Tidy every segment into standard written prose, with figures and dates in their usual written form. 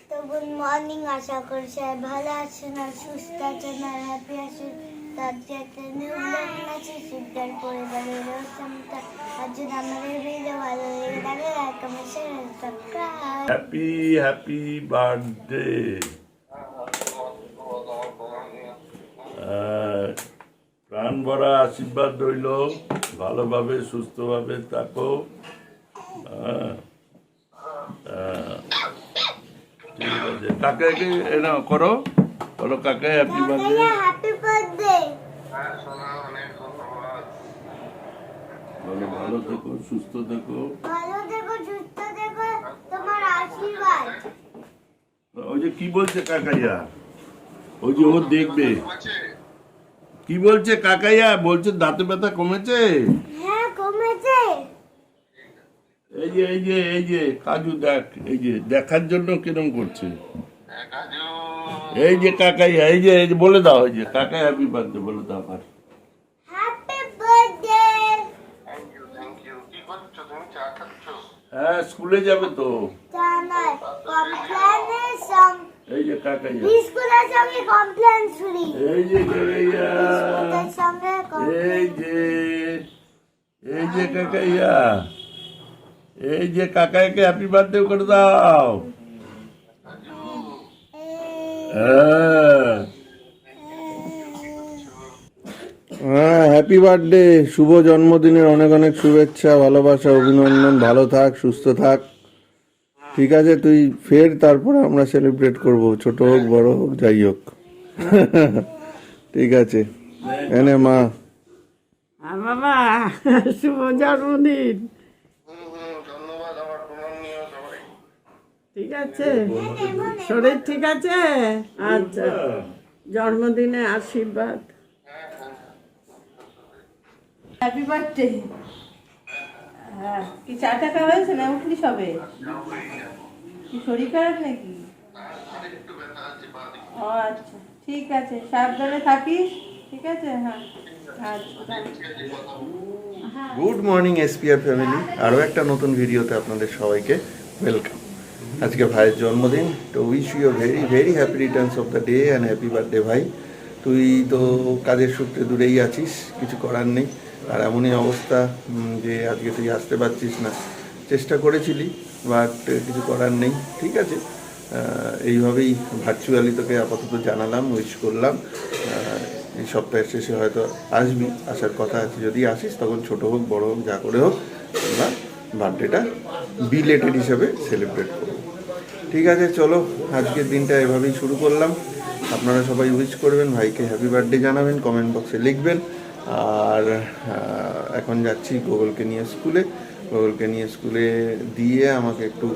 তো good morning, আশা করি সবাই ভালো আছেন আর সুস্থ আছেন আর হ্যাপি আছেন। তার যাতে আছে সুন্দর পরিবারের রক্ষা আর যদি আমাদের ভিডিও ভালো লেগে থাকে like comment share subscribe. Happy birthday. প্রাণ ভরা আশীর্বাদ রইল, ভালোভাবে সুস্থভাবে থাকো। ঠিক আছে, কাকাকে এনা করো, বলো কাকা হ্যাপি বার্থডে। Happy birthday. বলো ভালো থেকো, সুস্থ থেকো। ভালো থেকো, সুস্থ থেকো, তোমার আশীর্বাদ। ওই যে কি বলছে কাকাইয়া, ওই যে ও দেখবে কি বলছে কাকাইয়া, বলছে দাঁতে ব্যথা কমেছে। হ্যাঁ কমেছে। এই যে কাজু দেখ, এই যে দেখার জন্য কিরম করছে। এই যে কাকাইয়া, এই যে বলে দাও, এই যে কাকাই হ্যাপি বার্থডে বলে দাও। আর হ্যাপি বার্থডে। হ্যাঁ স্কুলে যাবে তো। জানাই কমপ্লেনের সঙ্গ এই যে কাকাইয়া, স্কুলের সঙ্গে কমপ্লেন ফ্রি। এই যে কাকাইয়া, স্কুলের সঙ্গে এই যে কাকাইয়া, এই যে কাকাইকে হ্যাপি বার্থডে করে দাও। হ্যাঁ হ্যাপি বার্থডে, শুভ জন্মদিনের অনেক অনেক শুভেচ্ছা, ভালোবাসা, অভিনন্দন। ভালো থাক, সুস্থ থাক। ঠিক আছে, তুই ফের, তারপরে আমরা সেলিব্রেট করব, ছোট হোক বড় হোক যাই হোক। ঠিক আছে, এনে মা। বাবা শুভ জন্মদিন। ঠিক আছে, শরীর ঠিক আছে? আচ্ছা, জন্মদিনে আশীর্বাদ। Happy birthday. হ্যাঁ, কি চা টাকা হয়েছে না উঠলি সবে? কি শরীর খারাপ নাকি? ও আচ্ছা, ঠিক আছে, সাবধানে থাকিস। ঠিক আছে, হ্যাঁ আচ্ছা। গুড মর্নিং এসপিআর ফ্যামিলি, আরও একটা নতুন ভিডিওতে আপনাদের সবাইকে ওয়েলকাম। আজকে ভাইয়ের জন্মদিন, তো wish you very very happy returns of the day and happy birthday ভাই। তুই তো কাজের সূত্রে দূরেই আছিস, কিছু করার নেই। আর এমনই অবস্থা যে আজকে তুই আসতে পারছিস না। চেষ্টা করেছিলি, বাট কিছু করার নেই। ঠিক আছে, এইভাবেই ভার্চুয়ালি তোকে আপাতত জানালাম, উইশ করলাম। এই সপ্তাহের শেষে হয়তো আসবি, আসার কথা আছে। যদি আসিস তখন ছোট হোক বড় হোক যা করে হোক আমরা বার্থডেটা বিলেটেড হিসাবে সেলিব্রেট করব। ঠিক আছে, চলো আজকের দিনটা এভাবেই শুরু করলাম। আপনারা সবাই উইশ করবেন, ভাইকে হ্যাপি বার্থডে জানাবেন, কমেন্ট বক্সে লিখবেন। আর এখন যাচ্ছি গোগলকে নিয়ে স্কুলে। গোগলকে নিয়ে স্কুলে দিয়ে আমাকে একটু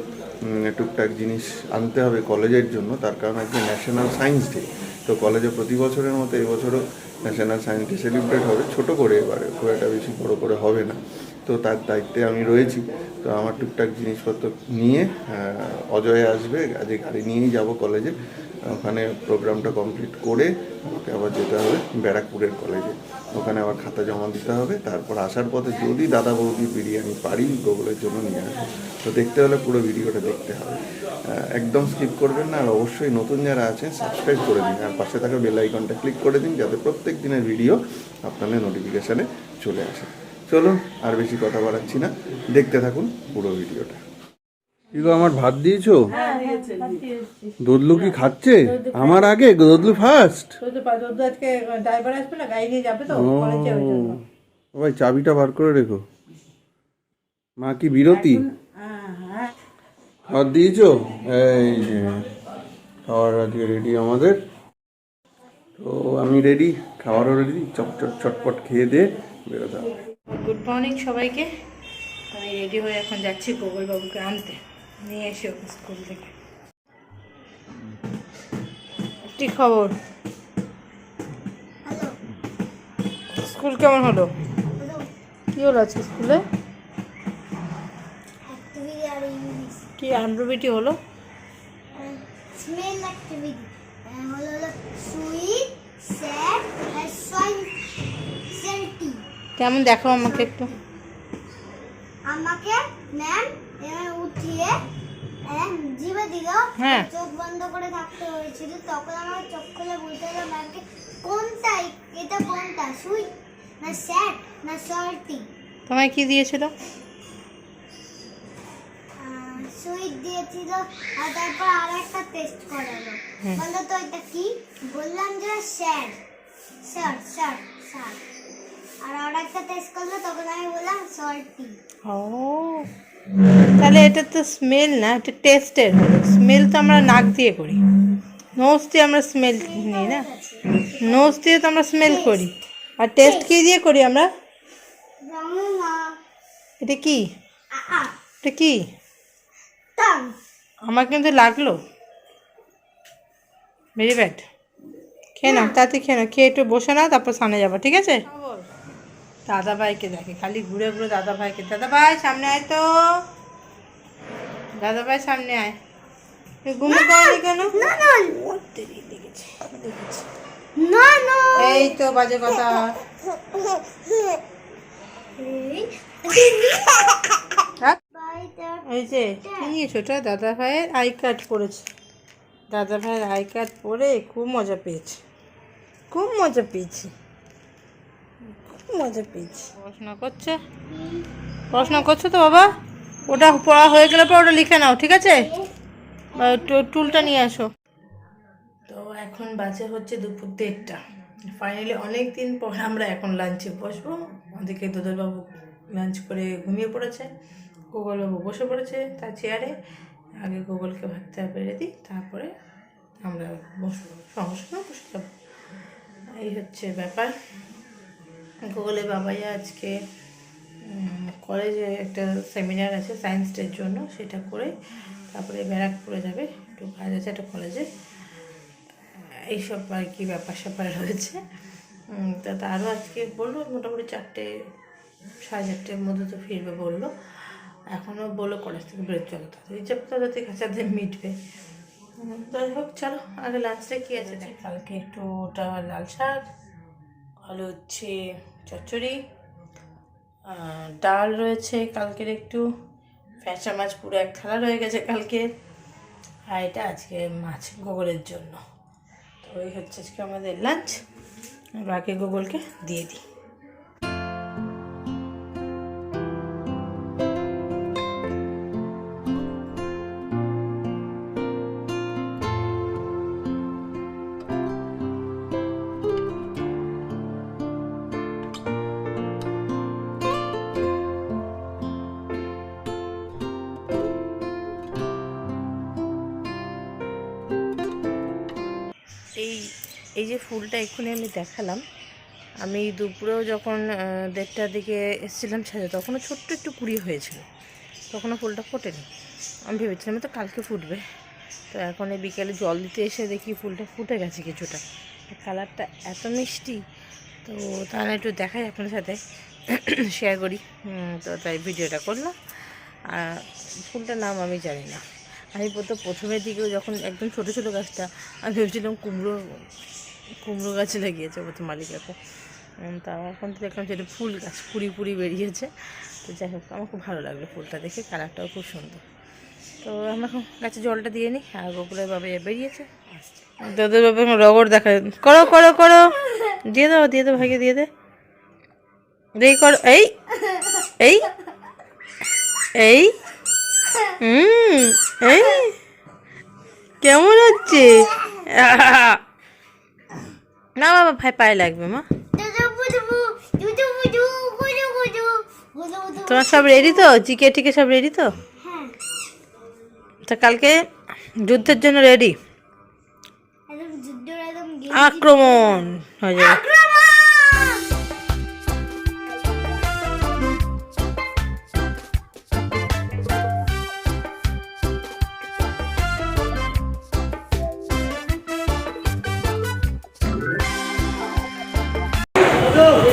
টুকটাক জিনিস আনতে হবে কলেজের জন্য। তার কারণ আজকে ন্যাশনাল সায়েন্স ডে। তো কলেজে প্রতি বছরের মতো এবছরও ন্যাশনাল সায়েন্স ডে সেলিব্রেট হবে, ছোটো করে এবারে, খুব একটা বেশি বড়ো করে হবে না। তো তার দায়িত্বে আমি রয়েছি। তো আমার টুকটাক জিনিসপত্র নিয়ে অজয় আসবে, আজকে গাড়ি নিয়েই যাব কলেজে। ওখানে প্রোগ্রামটা কমপ্লিট করে আমাকে আবার যেতে হবে ব্যারাকপুরের কলেজে, ওখানে আবার খাতা জমা দিতে হবে। তারপর আসার পথে যদি দাদা বৌদির বিরিয়ানি পারি গোগলের জন্য নিয়ে আসবো। তো দেখতে হলে পুরো ভিডিওটা দেখতে হবে, একদম স্কিপ করবেন না। আর অবশ্যই নতুন যারা আছেন সাবস্ক্রাইব করে দিন, আর পাশে থাকা বেল আইকনটা ক্লিক করে দিন, যাতে প্রত্যেক দিনের ভিডিও আপনাদের নোটিফিকেশানে চলে আসে। চলুন আর বেশি কথা বাড়াচ্ছি না, দেখতে থাকুন পুরো ভিডিওটা। কি গো, আমার ভাত দিয়েছো? দুধলু কি খাচ্ছে আমার আগে? দুধলু ফার্স্ট। ভাই চাবিটা বার করে রেখো। মা কি বিরতি? খাবার দিয়েছো? এই যে খাবার আজকে রেডি আমাদের। তো আমি রেডি, খাবারও রেডি, চটপট খেয়ে দিয়ে বেরোতে হবে। গুড মর্নিং সবাইকে। আমি রেডি হয়ে এখন যাচ্ছি গোগল বাবুকে আনতে, নিয়ে এসে ওকে স্কুল থেকে। কি খবর? স্কুল কেমন হলো? কি হলো আজকে স্কুলে? কি অ্যাক্টিভিটি হলো? স্মেল অ্যাক্টিভিটি হলো সুইট স্যাড আর সয়েন্টি। কেমন দেখো আমাকে একটু। আমাকে ম্যাম উঠিয়ে জিভে দিল, হ্যাঁ। চোখ বন্ধ করে থাকতে হয়েছিল। তখন আমার চোখ খুলে বলতে হলো ম্যামকে, কোনটা এটা, কোনটা সুইট না স্যাড না সল্টি? তোমায় কি দিয়েছিল? সুইট দিয়েছিল, আর তারপর আর একটা টেস্ট করালো। বললো তো এটা কি? বললাম যে স্যাড, স্যাড স্যাড স্যাড। আর আর একটা টেস্ট করলো, তখন আমি বললাম সল্টি। ও তাহলে এটা তো স্মেল না, এটা টেস্টের হলো। স্মেল তো আমরা নাক দিয়ে করি, নোজ দিয়ে আমরা স্মেল নিই না, নোজ দিয়ে তো আমরা স্মেল করি। আর টেস্ট কি দিয়ে করি আমরা? জানো না। এটা কি? এটা কি? টাং। আমার কিন্তু লাগলো, ভেরি ব্যাড। খেয়ে নাও, তাতে খেয়ে নাও, খেয়ে একটু বসে নাও, তারপর সামনে যাবো, ঠিক আছে? দাদা ভাইকে দেখে খালি ঘুরে ঘুরে দাদা ভাইকে, দাদা ভাই সামনে আয় তো, দাদা ভাই সামনে আয়। ঘুমে পাওনি কেন? না না দেখেছি। না না। এই তো বাজে কথা। হ্যাঁ? এই যে কি নিয়েছো? ওটা দাদা ভাইয়ের আই কার্ড পড়েছে। দাদা ভাইয়ের আই কার্ড পরে খুব মজা পেয়েছে, খুব মজা পেয়েছি, খুব মজা পেয়েছি। পড়াশোনা করছে, পড়াশোনা করছো তো বাবা? ওটা পড়া হয়ে গেলে পর ওটা লিখে নাও, ঠিক আছে? টুলটা নিয়ে আসো। তো এখন বাজে হচ্ছে দুপুর 1:30। ফাইনালি অনেক দিন পর আমরা এখন লাঞ্চে বসবো। ওদিকে দুধরবাবু লাঞ্চ করে ঘুমিয়ে পড়েছে, গোগলবাবু বসে পড়েছে তার চেয়ারে। আগে গোগলকে ভাতটা বেড়ে দিই, তারপরে আমরা বসবো, সঙ্গে সঙ্গে বসে যাবো। এই হচ্ছে ব্যাপার। গোগলের বাবাই আজকে কলেজে একটা সেমিনার আছে সায়েন্স ডের জন্য, সেটা করে তারপরে ব্যারাকপুরে যাবে, একটু কাজ আছে একটা কলেজে, এইসব আর কি ব্যাপার স্যাপার রয়েছে। তা তারও আজকে বললো মোটামুটি 4টে, 4:30-এর মধ্যে তো ফিরবে বললো। এখনও বললো কলেজ থেকে বেরোতে চলো, তাদের ইচ্ছা তাদের কাছাতে মিটবে। যাই হোক চলো, আগে লাঞ্চটা কী আছে দেখ। কালকে একটু ওটা লাল শাক, আলু হচ্ছে চচ্চড়ি, ডাল রয়েছে কালকের, একটু ফ্যাঁচা মাছ পুরো এক থালা রয়ে গেছে কালকের, আর এটা আজকে মাছ গোগলের জন্য। তো এই হচ্ছে আজকে আমাদের লাঞ্চ। বাকি গোগলকে দিয়ে দিই। এই যে ফুলটা এক্ষুনি আমি দেখালাম, আমি দুপুরেও যখন 1:30-টার দিকে এসেছিলাম ছাদে, তখনও ছোট্ট একটু কুড়ি হয়েছিল, তখনও ফুলটা ফোটেনি। আমি ভেবেছিলাম তো কালকে ফুটবে, তো এখন এই বিকেলে জল দিতে এসে দেখি ফুলটা ফুটে গেছে কিছুটা, কালারটা এত মিষ্টি। তো তাহলে একটু দেখাই আপনার সাথে, শেয়ার করি, তো তাই ভিডিওটা করলাম। আর ফুলটার নাম আমি জানি না, আমি প্রথমের দিকেও যখন একদম ছোটো ছোটো গাছটা আমি ভেবেছিলাম কুমড়ো গাছে লাগিয়েছে প্রথম মালিকাকে, তা এখন তো দেখলাম যেটা ফুল গাছ, পুরি বেরিয়েছে। তো যাই হোক, আমার খুব ভালো লাগলো ফুলটা দেখে, কালারটাও খুব সুন্দর। তো আমরা এখন গাছে জলটা দিয়ে নিই, আর গোকুলের বাবা বেরিয়েছে, দাদার বাবা রগড় দেখা, করো করো করো, দিয়ে দাও ভাইকে দিয়ে দে, দেখি করো, এই এই এই এই কেমন হচ্ছে? না বাবা ভাই পায়ে লাগবে মা। তোমার সব রেডি তো? জিকে টিকে সব রেডি তো? তা কালকে যুদ্ধের জন্য রেডি? আক্রমণ হয়ে যাবে।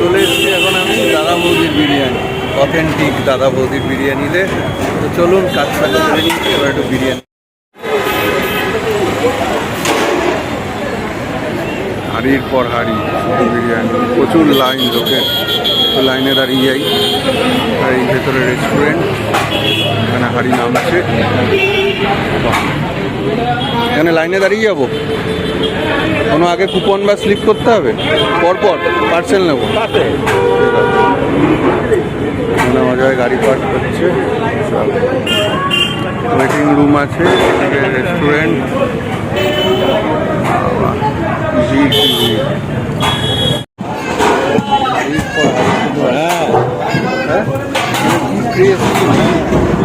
চলে এসেছি এখন আমি দাদা বৌদির বিরিয়ানি, অথেন্টিক দাদা বৌদির বিরিয়ানিতে। তো চলুন কাজ করে নিচ্ছি, এবার একটু বিরিয়ানি। হাড়ির পর হাড়ি শুধু বিরিয়ানি, প্রচুর লাইন লোকের। তো লাইনে দাঁড়িয়ে যাই। আর এই ভেতরে রেস্টুরেন্ট, এখানে হাড়ি নামছে। বাহ, এখানে লাইনে দাঁড়িয়ে যাবো? কোনো আগে কুপন বা স্লিপ করতে হবে? পরপর পার্সেল নেবো? ঠিক আছে। এখানে মজায় গাড়ি পার্ক করছে, ওয়েটিং রুম আছে, রেস্টুরেন্ট।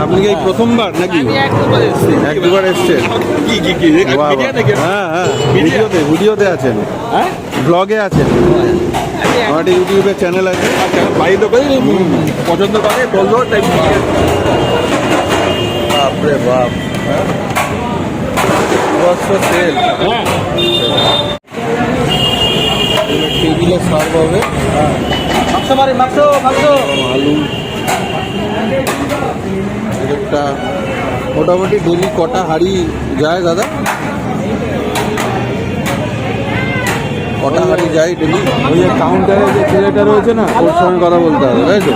আপনি কি এই প্রথমবার নাকি? এক দুবার এসছেন? বাহ, বাহ। হ্যাঁ হ্যাঁ, ভিডিওতে আছেন, ব্লগে আছেন, আমার একটা ইউটিউবে চ্যানেল আছে। পছন্দ করে বললো তাই। বাপরে বাপ, তেল টেবিলে সার্ভ হবে। আলু একটা মোটামুটি ডেলি কটা হাঁড়ি যায় দাদা? কটা হাঁড়ি যায় ডেলি? ওই যে কাউন্টারে যে ছেলেটা রয়েছে না, ওর সঙ্গে কথা বলতে হবে, তাই তো?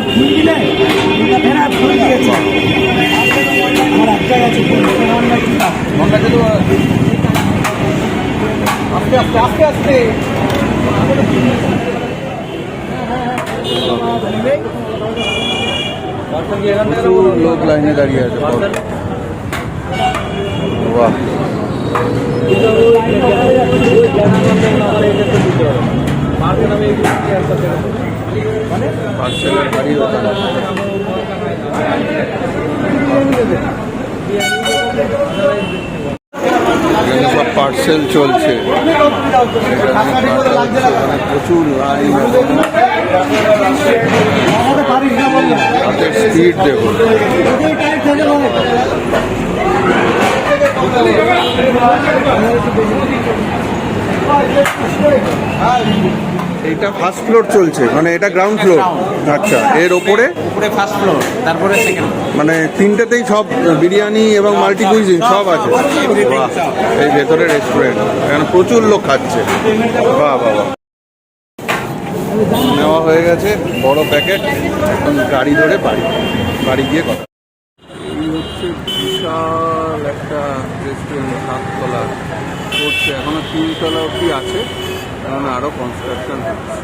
প্রচুর লোক লাইনে দাঁড়িয়ে আছে। বাহ, পার্সেলের গাড়ি ওখানে। এখানে সব পার্সেল চলছে, প্রচুর লাইন। হাতের স্পিড দেখুন। এইটা ফার্স্ট ফ্লোর চলছে, মানে এটা গ্রাউন্ড ফ্লোর। আচ্ছা, এর ওপরে ফার্স্ট ফ্লোর, তারপরে সেকেন্ড। মানে তিনটেতেই সব বিরিয়ানি এবং মাল্টি কুইজিন সব আছে। বাহ, এই ভেতরে রেস্টুরেন্ট, এখানে প্রচুর লোক খাচ্ছে। বাহ বাহ বাহ। নেওয়া হয়ে গেছে বড় প্যাকেট, এখন গাড়ি ধরে বাড়ি গিয়ে কথা। এই হচ্ছে বিশাল একটা রেস্টুরেন্ট, 7 তলা করছে, এখনো 3 তলা অবধি আছে, কারণ আরো কনস্ট্রাকশন হচ্ছে।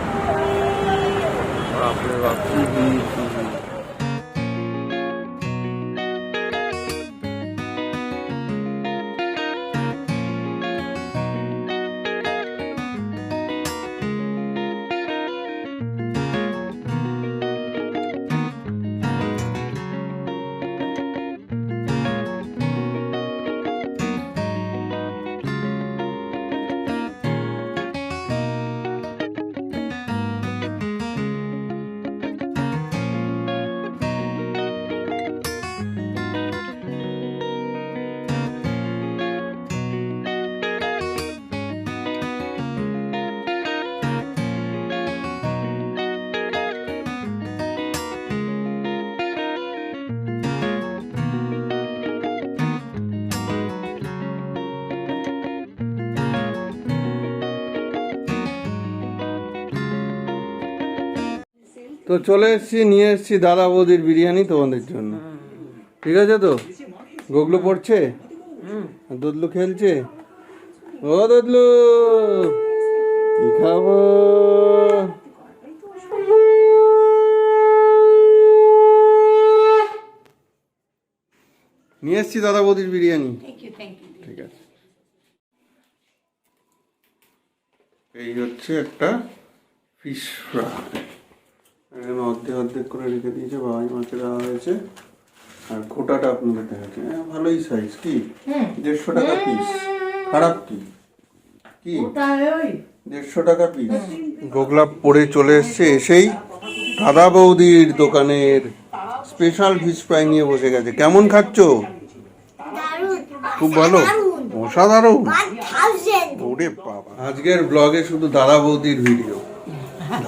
বাপরে বাপ, কি ভিড়, কি ভিড়। তো চলে এসেছি, নিয়ে এসেছি দাদা বৌদির বিরিয়ানি তোমাদের জন্য। ঠিক আছে তো? গোগলু পড়ছে, দুদলু খেলছে। ও দুদলু, কি খাবো? নিয়ে এসেছি দাদা বৌদির বিরিয়ানি। ঠিক আছে। এই হচ্ছে একটা ফিশ ফ্রাই, এখানে অর্ধেক করে রেখে দিয়েছে, বাবাই মাছে দেওয়া হয়েছে। আর গোটাটা আপনাদের দেখাচ্ছে, ভালোই সাইজ। কি 150 টাকা পিস? খারাপ কি? কি 150 টাকা পিস? গোগলা পরে চলে এসছে, এসেই দাদা বৌদির দোকানের স্পেশাল ফিশ ফ্রাই নিয়ে বসে গেছে। কেমন খাচ্ছ? খুব ভালো, অসাধারণ। ওরে বাবা, আজকের ব্লগে শুধু দাদা বৌদির ভিডিও।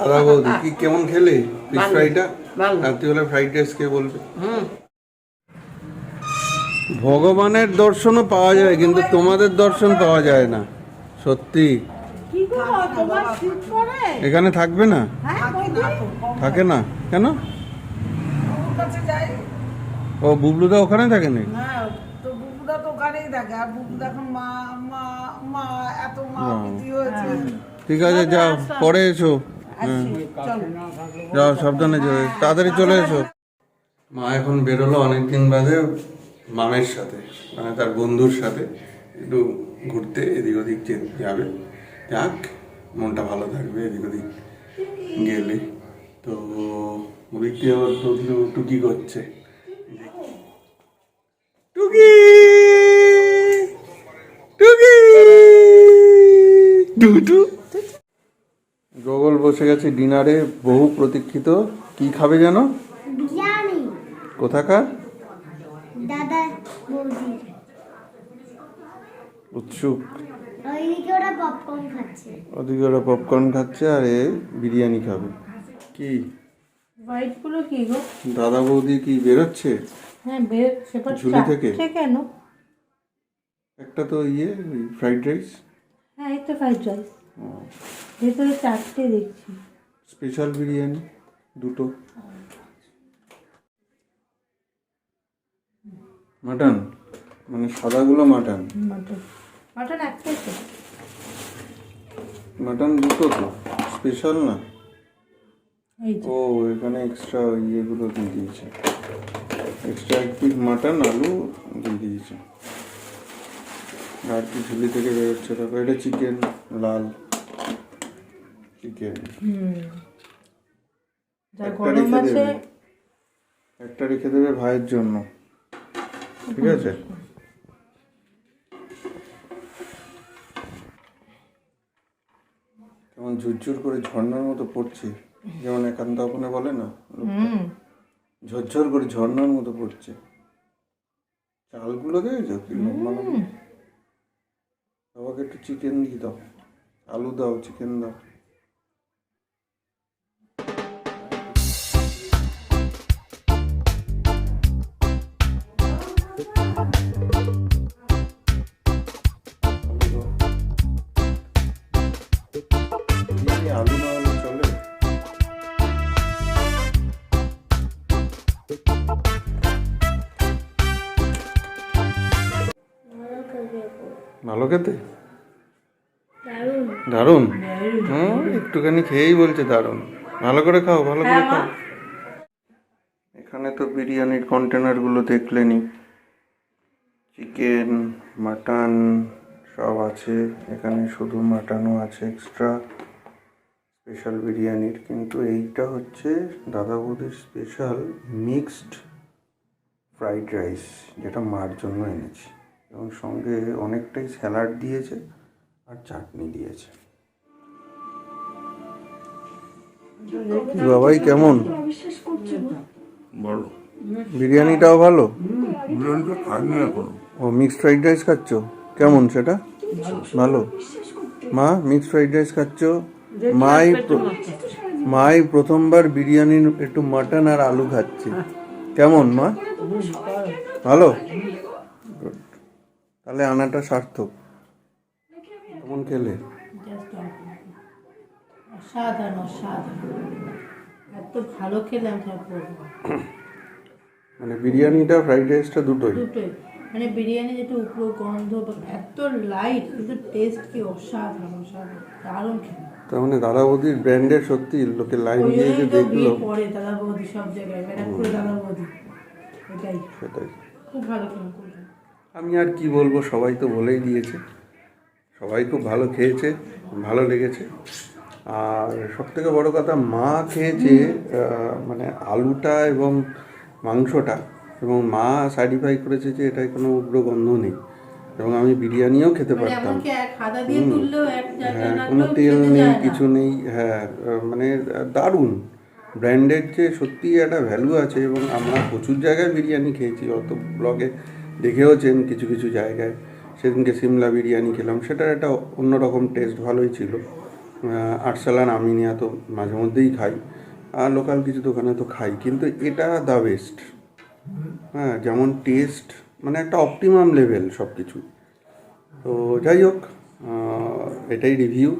দাদা বৌদি কি কেমন খেলে ফিশ ফ্রাইটা? রাত্রি হলে ফ্রাইড রাইস কে বলবে? ভগবানের দর্শনও পাওয়া যায়, কিন্তু তোমাদের দর্শন পাওয়া যায় না। সত্যি কি গো তোমার শীত করে? এখানে থাকবে না? হ্যাঁ বৌদি? থাকে না কেন? ও বুবলুদা ওখানে থাকে নাকি? না তো বুবুদা তো ওখানেই থাকে আর বুবুদা এখন মা মা মা এত মা বিধি হয়েছে ঠিক আছে যাও, পরে এসো। হ্যাঁ যাও, সাবধানে যাও, তাড়াতাড়ি চলে এসো। মা এখন বেরোলো অনেকদিন বাদে মামের সাথে, মানে তার বন্ধুর সাথে একটু ঘুরতে, এদিক ওদিক যাবে। যাক, মনটা ভালো থাকবে এদিক ওদিক গেলে। তো ওদিক দিয়ে আবার টুকি করছে। টুকি টুকি টুটু। গোগল বসে গেছে ডিনারে, বহু প্রতীক্ষিত। কি খাবে যেন? বিরিয়ানি। কোথাকার? দাদা বৌদি। উৎসুক। ওইদিকে ওরা পপকর্ন খাচ্ছে। ওদিকে ওরা পপকর্ন খাচ্ছে আর এ বিরিয়ানি খাবে। কি হোয়াইট গুলো কি গো? দাদা বৌদি কি বেরোচ্ছে হ্যাঁ বের সেটা ঝুলি থেকে? কেন? একটা তো ফ্রাইড রাইস। হ্যাঁ এই তো ফ্রাইড রাইস, ভেতরে 4টে দেখছি। স্পেশাল বিরিয়ানি দুটো। মাটন, মানে সাদাগুলো মাটন। মাটন মাটন একটাই তো। মাটন দুটো তো, স্পেশাল না। এই যে ও এখানে এক্সট্রা ইয়েগুলো দিয়ে দিয়েছে, এক্সট্রা এক পিস মাটন আলু দিয়ে দিয়েছে। আর কি ঝুলি থেকে বেরোচ্ছে দেখো, এটা চিকেন, লাল চিকেন। যা একটা গরম রেখে আছে। দেবে, একটা রেখে দেবে ভাইয়ের জন্য, ঠিক আছে? কেমন ঝুরঝুর করে ঝর্ণার মতো পড়ছে, যেমন একান্ত আপনে বলে না, ঝরঝর করে ঝর্ণার মতো পড়ছে। চালগুলো দেখেছো কি লম্বা লম্বা। বাবাকে একটু চিকেন দিয়ে দাও, আলু দাও, চিকেন দাও। আলু না হলে চলে? ভালো খেতে, দারুণ। একটুখানি খেয়েই বলছে দারুণ। ভালো করে খাও, ভালো করে খাও। এখানে তো বিরিয়ানির কন্টেনারগুলো দেখলেনি, চিকেন মাটন সব আছে এখানে, শুধু মাটনও আছে এক্সট্রা স্পেশাল বিরিয়ানির। কিন্তু এইটা হচ্ছে দাদা বৌদির স্পেশাল মিক্সড ফ্রাইড রাইস, যেটা মার জন্য এনেছি, এবং সঙ্গে অনেকটাই স্যালাড দিয়েছে আর চাটনি দিয়েছে। বাবাই কেমন? ভালো। বিরিয়ানিটাও ভালো। বিরিয়ানিটা খাইনি এখন। ও মিক্সড ফ্রাইড রাইস খাচ্ছ, কেমন সেটা? ভালো। মা মিক্সড ফ্রাইড রাইস খাচ্ছ? মাই প্রথমবার বিরিয়ানির একটু মাটন আর আলু খাচ্ছে, কেমন মা? ভালো, গুড। তাহলে আনাটা সার্থক। কেমন খেলে? অসাধারণ অসাধারণ, এত ভালো খেলাম ঠাকুর। মানে বিরিয়ানিটা ফ্রাইড রাইসটা দুটোই? দুটোই, মানে বিরিয়ানি যেটা উপর গন্ধ এত লাইট, কিন্তু টেস্ট কি অসাধারণ অসাধারণ, দারুণ খেলাম। তার মানে দাদা বৌদির ব্র্যান্ডের সত্যি লোকে লাইন ওই দিয়ে যে জন্যই তো দেখলো। ভিড় পড়ে দাদা বৌদি সব জায়গায়, ব্যারাক করে দাদা বৌদি, এটাই সেটাই। খুব ভালো খেলাম খুব ভালো। আমি আর কি বলবো, সবাই তো বলেই দিয়েছে, সবাই খুব ভালো খেয়েছে, ভালো লেগেছে। আর সবথেকে বড় কথা, মা খেয়েছে মানে আলুটা এবং মাংসটা, এবং মা সার্টিফাই করেছে যে এটায় কোনো উগ্র গন্ধ নেই, এবং আমি বিরিয়ানিও খেতে মানে পারতাম। এমনকি এক হাতা দিয়ে তুললেও এক জায়গা হ্যাঁ, না কোনো কেউ তেল খেতে নেই, যায় না। কিছু নেই। হ্যাঁ, মানে দারুণ। ব্র্যান্ডের যে সত্যি একটা ভ্যালু আছে, এবং আমরা প্রচুর জায়গায় বিরিয়ানি খেয়েছি, অত ব্লগে দেখেওছেন কিছু কিছু জায়গায়। সেদিনকে সিমলা বিরিয়ানি খেলাম, সেটার একটা অন্যরকম টেস্ট, ভালোই ছিল। আরসালান আমিনিয়া তো মাঝে মধ্যেই খাই, আর লোকাল কিছু দোকানে তো খাই, কিন্তু এটা দ্য বেস্ট। হ্যাঁ, যেমন টেস্ট, মানে একটা অপটিমাম লেভেল সব কিছু। তো যাই হোক, এটাই রিভিউ।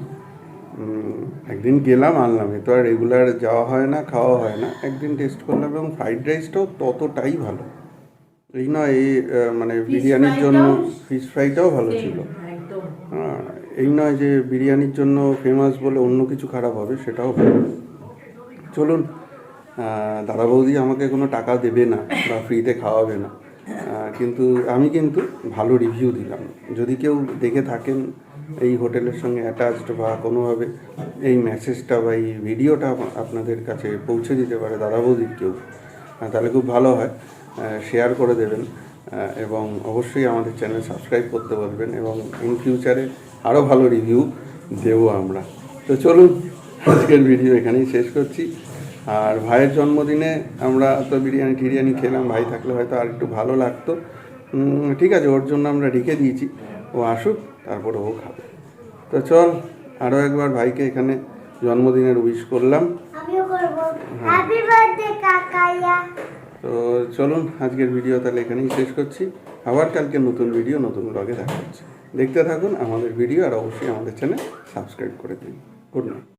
একদিন গেলাম আনলাম, এ তো আর রেগুলার যাওয়া হয় না, খাওয়া হয় না, একদিন টেস্ট করলাম এবং ফ্রাইড রাইসটাও ততটাই ভালো। এই নয় এই মানে বিরিয়ানির জন্য ফিশ ফ্রাইটাও ভালো ছিল। এই নয় যে বিরিয়ানির জন্য ফেমাস বলে অন্য কিছু খারাপ হবে, সেটাও ভালো। চলুন, দাদা বৌদি আমাকে কোনো টাকা দেবে না বা ফ্রিতে খাওয়াবে না, কিন্তু আমি কিন্তু ভালো রিভিউ দিলাম। যদি কেউ দেখে থাকেন এই হোটেলের সঙ্গে অ্যাটাচড বা কোনোভাবে এই মেসেজটা বা এই ভিডিওটা আপনাদের কাছে পৌঁছে দিতে পারে দাদা বৌদির কেউ, তাহলে খুব ভালো হয়। শেয়ার করে দেবেন এবং অবশ্যই আমাদের চ্যানেল সাবস্ক্রাইব করতে বলবেন এবং ইন ফিউচারে আরও ভালো রিভিউ দেবো আমরা। তো চলুন, আজকের ভিডিও এখানেই শেষ করছি। আর ভাইয়ের জন্মদিনে আমরা তো বিরিয়ানি টিরিয়ানি খেলাম, ভাই থাকলে হয়তো আর একটু ভালো লাগতো। ঠিক আছে, ওর জন্য আমরা রেখে দিয়েছি, ও আসুক তারপরে ও খাবে। তো চল, আরও একবার ভাইকে এখানে জন্মদিনের উইশ করলাম। আমিও করবো হ্যাপি বার্থডে কাকাইয়া। তো চলুন, আজকের ভিডিও তাহলে এখানেই শেষ করছি। আবার কালকে নতুন ভিডিও নতুন ব্লগে দেখা হচ্ছে। দেখতে থাকুন আমাদের ভিডিও আর অবশ্যই আমাদের চ্যানেল সাবস্ক্রাইব করে দিন। Good night.